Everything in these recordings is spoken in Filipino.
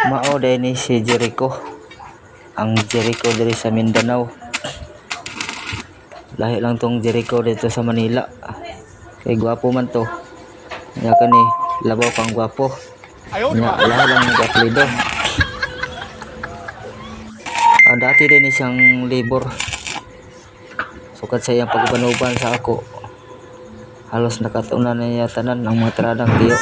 Mao dahil ni si Jericho. Ang Jericho diri sa Mindanao. Lahi lang tong Jericho dito sa Manila. Kay gwapo man to. Nya kani labaw pang gwapo. Nya lahi lang nag-apelido. Dati din ni siyang labor. Sukat sa iyang pagbanuban sa ako. Halos nakatunan na niya tanan ang mga tradang tiyo.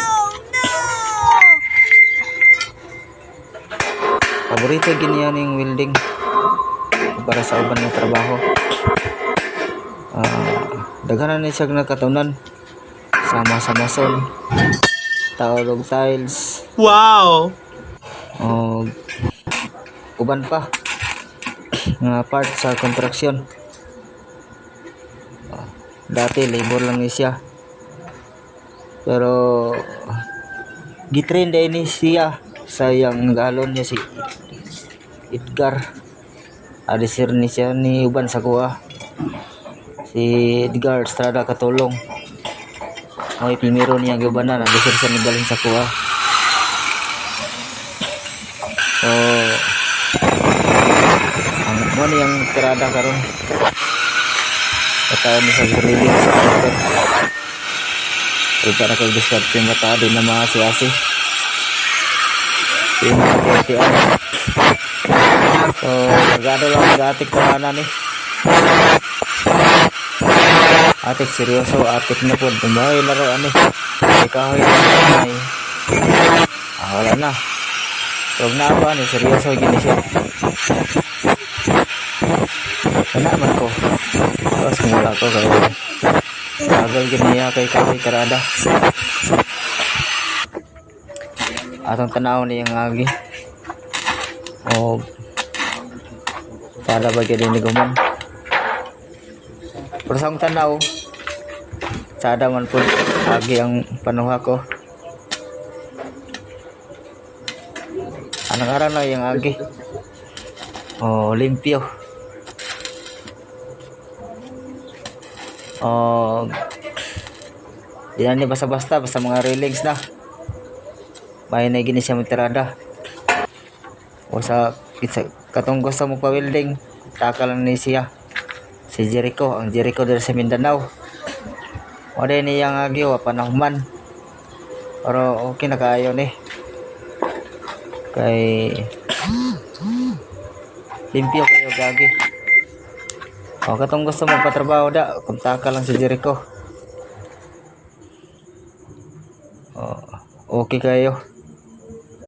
Paborito giniya ning welding para sa uban nga trabaho. Daghanan ni siya nakatunan sama sa mason, taod og tiles. Wow. Uban pa nga part sa construction. Dati labor lang ni siya. Pero gitrain din ni siya sa yang galon niya si Edgar. Adisir ni siya ni uban sa kuha. Si Edgar Estrada katulong. Ay primero niya gibanan adisir siya ni balhin sa kuha. So ang mo niyang tirada karon. Kataon ni sa reading sa author. Para kag-discard yung matado na mga siyasi. Yung mga kaya. So, nagado lang nag-atik tahanan eh. Atik seryoso, atik na po. Tumbahay laruan eh. Ikahoy na kamay. Wala na. Huwag na ba ni seryoso gini siya. Kanaman ko. Tapos mula ko kayo. Tagal giniya kay kahoy karada. Atong tanaw niyang agi. O para ba gini ni guman. Pero sa akong tanaw, sada man po agi ang panuha ko. Anong araw na yung agi? Limpyo. Di na ni basta-basta mga railings na. May na gini siya magtirada. O sa katong gusto mo pa welding, taka lang ni siya. Si Jericho, ang Jericho dito sa Mindanao. O din niyang agyo, panahuman. Pero okay na kayo ni. Kay limpyo kayo gagi. O katong gusto mo patrabaho da, kontak ka lang si Jericho. Okay kayo.